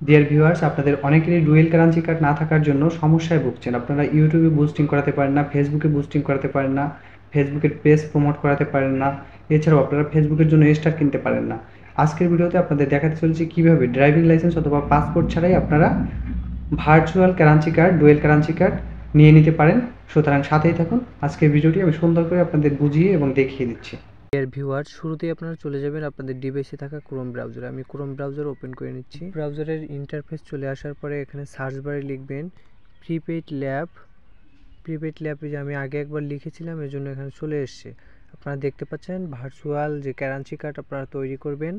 Dear viewers, আপনাদের অনেকেরই dual currency card না থাকার জন্য সমস্যায় ভুগছেন। আপনারা ইউটিউবে বুস্টিং করাতে পারেন না, ফেসবুকে বুস্টিং করাতে পারেন না, ফেসবুকের পেজ প্রমোট করাতে পারেন না, এছাড়াও আপনারা ফেসবুকের জন্য স্টার কিনতে পারেন না। আজকের ভিডিওতে আপনাদের দেখাতে চলেছি কীভাবে ড্রাইভিং লাইসেন্স অথবা পাসপোর্ট ছাড়াই আপনারা virtual currency card, dual currency card নিয়ে নিতে পারেন। সুতরাং সাথেই থাকুন। আজকের ভিডিওটি আমি সুন্দর করে আপনাদের বুঝিয়ে এবং দেখিয়ে দিচ্ছি। এর ভিউয়ার শুরুতেই আপনারা চলে যাবেন আপনাদের ডিভাইসে থাকা ক্রোম ব্রাউজারে। আমি ক্রোম ব্রাউজার ওপেন করে নিচ্ছি। ব্রাউজারের ইন্টারফেস চলে আসার পরে এখানে সার্চ বারে লিখবেন প্রিপেইড ল্যাব। প্রিপেইড ল্যাবে যে আমি আগে একবার লিখেছিলাম, এর জন্য এখানে চলে এসছে। আপনারা দেখতে পাচ্ছেন ভার্চুয়াল যে কারেন্সি কার্ড আপনারা তৈরি করবেন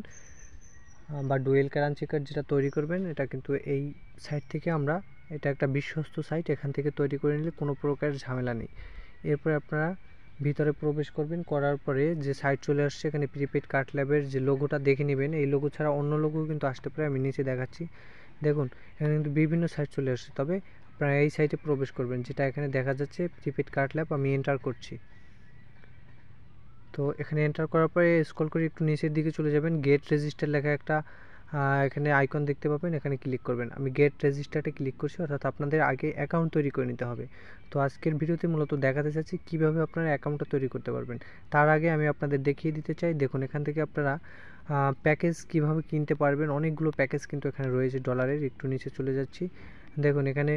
বা ডুয়েল কারেন্সি কার্ড যেটা তৈরি করবেন, এটা কিন্তু এই সাইট থেকে আমরা, এটা একটা বিশ্বস্ত সাইট, এখান থেকে তৈরি করে নিলে কোনো প্রকার ঝামেলা নেই। এরপরে আপনারা ভিতরে প্রবেশ করবেন, করার পরে যে সাইট চলে আসছে এখানে প্রিপেড কার্ড ল্যাবের যে লোগোটা দেখে নেবেন। এই লোগো ছাড়া অন্য লোগো কিন্তু আসতে পারে, আমি নিচে দেখাচ্ছি। দেখুন এখানে কিন্তু বিভিন্ন সাইট চলে আসছে, তবে আপনারা এই সাইটে প্রবেশ করবেন যেটা এখানে দেখা যাচ্ছে প্রিপেড কার্ড ল্যাব। আমি এন্টার করছি। তো এখানে এন্টার করার পরে স্ক্রল করে একটু নিচের দিকে চলে যাবেন, গেট রেজিস্টার লেখা একটা এখানে আইকন দেখতে পাবেন, এখানে ক্লিক করবেন। আমি গেট রেজিস্টারে ক্লিক করছি, অর্থাৎ আপনাদের আগে অ্যাকাউন্ট তৈরি করে নিতে হবে। তো আজকের ভিডিওতে মূলত দেখাতে চাচ্ছি কীভাবে আপনারা অ্যাকাউন্টটা তৈরি করতে পারবেন। তার আগে আমি আপনাদের দেখিয়ে দিতে চাই, দেখুন এখান থেকে আপনারা প্যাকেজ কিভাবে কিনতে পারবেন। অনেকগুলো প্যাকেজ কিন্তু এখানে রয়েছে ডলারের। একটু নিচে চলে যাচ্ছি, দেখুন এখানে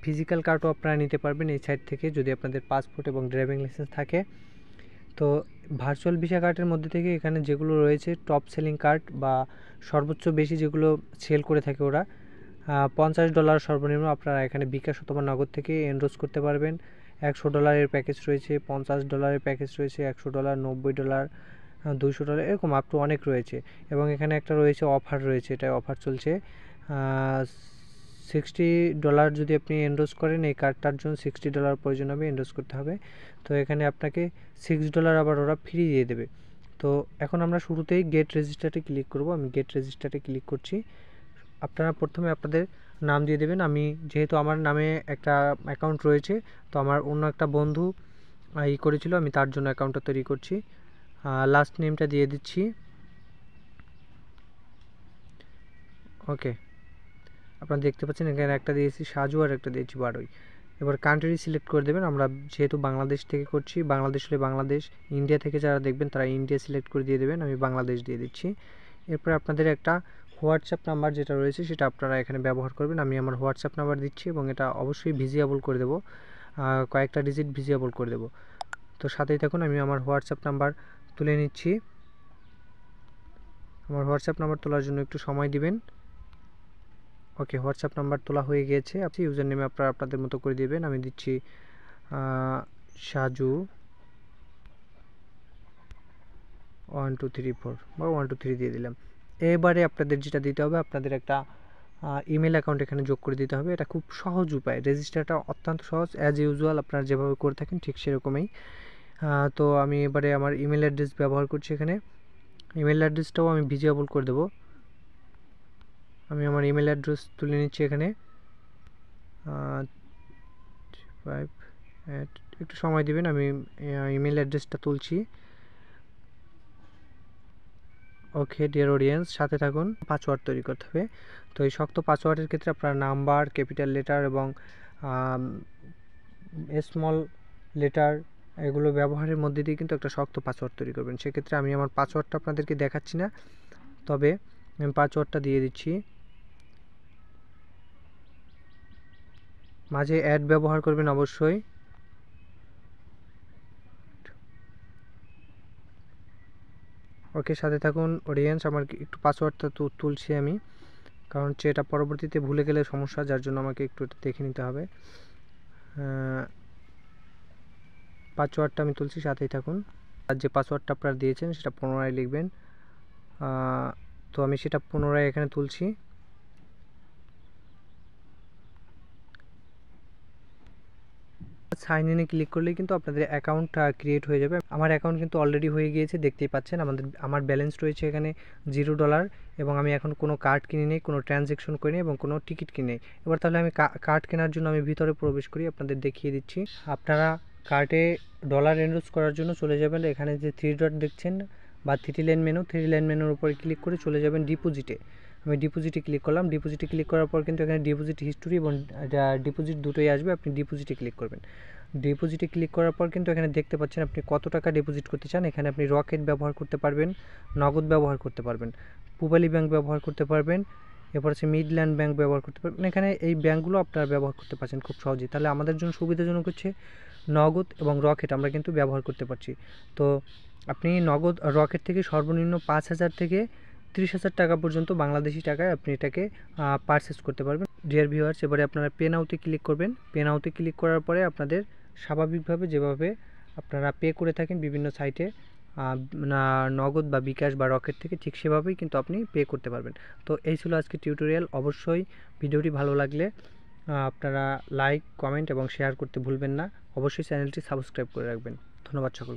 ফিজিক্যাল কার্ডও আপনারা নিতে পারবেন এই সাইট থেকে যদি আপনাদের পাসপোর্ট এবং ড্রাইভিং লাইসেন্স থাকে। তো ভার্চুয়াল ভিসা কার্ডের মধ্যে থেকে এখানে যেগুলো রয়েছে টপ সেলিং কার্ড বা সর্বোচ্চ বেশি যেগুলো সেল করে থাকে ওরা, $50 সর্বনিম্ন আপনারা এখানে বিকাশ অথবা নগদ থেকে এনরোল করতে পারবেন। $100 প্যাকেজ রয়েছে, $50 প্যাকেজ রয়েছে, $100, $90, $200, এরকম আপ টু অনেক রয়েছে। এবং এখানে একটা রয়েছে অফার রয়েছে, এটা অফার চলছে। $60 যদি আপনি এনরোল করেন, এই কার্ডটার জন্য $60 প্রয়োজন হবে, এনরোল করতে হবে। তো এখানে আপনাকে $6 আবার ওরা ফ্রি দিয়ে দেবে। তো এখন আমরা শুরুতেই গেট রেজিস্টারে ক্লিক করব। আমি গেট রেজিস্টারে ক্লিক করছি। আপনারা প্রথমে আপনাদের নাম দিয়ে দেবেন। আমি যেহেতু আমার নামে একটা অ্যাকাউন্ট রয়েছে, তো আমার অন্য একটা বন্ধু করেছিল, আমি তার জন্য অ্যাকাউন্টটা তৈরি করছি। লাস্ট নেমটা দিয়ে দিচ্ছি। ওকে, আপনারা দেখতে পাচ্ছেন এখানে একটা দিয়েছি সাজু আর একটা দিয়েছি বারোই। এবার কান্ট্রি সিলেক্ট করে দেবেন। আমরা যেহেতু বাংলাদেশ থেকে করছি, বাংলাদেশ হলে বাংলাদেশ, ইন্ডিয়া থেকে যারা দেখবেন তারা ইন্ডিয়া সিলেক্ট করে দিয়ে দেবেন। আমি বাংলাদেশ দিয়ে দিচ্ছি। এরপর আপনাদের একটা হোয়াটসঅ্যাপ নাম্বার যেটা রয়েছে সেটা আপনারা এখানে ব্যবহার করবেন। আমি আমার হোয়াটসঅ্যাপ নাম্বার দিচ্ছি এবং এটা অবশ্যই ভিজিয়েবল করে দেবো, কয়েকটা ডিজিট ভিজিয়েবল করে দেবো। তো সাথেই থাকুন, আমি আমার হোয়াটসঅ্যাপ নাম্বার তুলে নিচ্ছি। আমার হোয়াটসঅ্যাপ নাম্বার তোলার জন্য একটু সময় দিবেন। ওকে, হোয়াটসঅ্যাপ নাম্বার তোলা হয়ে গিয়েছে। আপনি ইউজার নেমে আপনারা আপনাদের মতো করে দেবেন। আমি দিচ্ছি সাজু 1234 বা 123 দিয়ে দিলাম। এবারে আপনাদের যেটা দিতে হবে, আপনাদের একটা ইমেল অ্যাকাউন্ট এখানে যোগ করে দিতে হবে। এটা খুব সহজ উপায়, রেজিস্টারটা অত্যন্ত সহজ, অ্যাজ ইউজুয়াল আপনারা যেভাবে করে থাকেন ঠিক সেরকমই। তো আমি এবারে আমার ইমেল অ্যাড্রেস ব্যবহার করছি এখানে। ইমেল অ্যাড্রেসটাও আমি ভিজিয়েবল করে দেবো। আমি আমার ইমেল অ্যাড্রেস তুলে নিচ্ছি এখানে। একটু সময় দিবেন, আমি ইমেল অ্যাড্রেসটা তুলছি। ওকে ডিয়ার অডিয়েন্স, সাথে থাকুন। পাসওয়ার্ড তৈরি করতে হবে। তো এই শক্ত পাসওয়ার্ডের ক্ষেত্রে আপনার নাম্বার, ক্যাপিটাল লেটার এবং স্মল লেটার এগুলো ব্যবহারের মধ্যে দিয়ে কিন্তু একটা শক্ত পাসওয়ার্ড তৈরি করবেন। সেক্ষেত্রে আমি আমার পাসওয়ার্ডটা আপনাদেরকে দেখাচ্ছি না, তবে আমি পাসওয়ার্ডটা দিয়ে দিচ্ছি। মাঝে অ্যাড ব্যবহার করবেন অবশ্যই। ওকে, সাথে থাকুন অডিয়েন্স। আমার একটু পাসওয়ার্ডটা তুলছি আমি, কারণ হচ্ছে এটা পরবর্তীতে ভুলে গেলে সমস্যা, যার জন্য আমাকে একটু দেখে নিতে হবে। পাসওয়ার্ডটা আমি তুলছি, সাথেই থাকুন। আর যে পাসওয়ার্ডটা আপনারা দিয়েছেন সেটা পুনরায় লিখবেন। তো আমি সেটা পুনরায় এখানে তুলছি। সাইন ইনে ক্লিক করলেই কিন্তু আপনাদের অ্যাকাউন্ট ক্রিয়েট হয়ে যাবে। আমার অ্যাকাউন্ট কিন্তু অলরেডি হয়ে গিয়েছে, দেখতেই পাচ্ছেন। আমার ব্যালেন্স রয়েছে এখানে $0 এবং আমি এখন কোনো কার্ড কিনে নেই, কোনো ট্রানজ্যাকশন করি নেই এবং কোনো টিকিট কিনে নেই। এবার তাহলে আমি কার্ড কেনার জন্য আমি ভিতরে প্রবেশ করি, আপনাদের দেখিয়ে দিচ্ছি। আপনারা কার্ডে ডলার এনরোল করার জন্য চলে যাবেন এখানে যে 3 ডট দেখছেন বা 3 লাইন মেনু, 3 লাইন মেনুর উপরে ক্লিক করে চলে যাবেন ডিপোজিটে। আমি ডিপোজিটে ক্লিক করলাম। ডিপোজিটে ক্লিক করার পর কিন্তু এখানে ডিপোজিট হিস্টোরি এবং ডিপোজিট দুটোই আসবে। আপনি ডিপোজিটে ক্লিক করবেন। ডিপোজিটে ক্লিক করার পর কিন্তু এখানে দেখতে পাচ্ছেন আপনি কত টাকা ডিপোজিট করতে চান। এখানে আপনি রকেট ব্যবহার করতে পারবেন, নগদ ব্যবহার করতে পারবেন, পূবালী ব্যাংক ব্যবহার করতে পারবেন, এরপর হচ্ছে মিডল্যান্ড ব্যাংক ব্যবহার করতে পারবেন। এখানে এই ব্যাংকগুলো আপনারা ব্যবহার করতে পারছেন খুব সহজেই। তাহলে আমাদের জন্য সুবিধাজনক হচ্ছে নগদ এবং রকেট আমরা কিন্তু ব্যবহার করতে পারছি। তো আপনি নগদ রকেট থেকে সর্বনিম্ন 5,000 থেকে 30,000 টাকা পর্যন্ত বাংলাদেশি টাকায় আপনি এটাকে পারচেস করতে পারবেন। ডিয়ার ভিউয়ার্স, এবারে আপনারা পে নাওতে ক্লিক করবেন। পে নাওতে ক্লিক করার পরে আপনাদের স্বাভাবিকভাবে যেভাবে আপনারা পে করে থাকেন বিভিন্ন সাইটে নগদ বা বিকাশ বা রকেট থেকে, ঠিক সেভাবেই কিন্তু আপনি পে করতে পারবেন। তো এই ছিল আজকে টিউটোরিয়াল। অবশ্যই ভিডিওটি ভালো লাগলে আপনারা লাইক, কমেন্ট এবং শেয়ার করতে ভুলবেন না। অবশ্যই চ্যানেলটি সাবস্ক্রাইব করে রাখবেন। ধন্যবাদ সকলকে।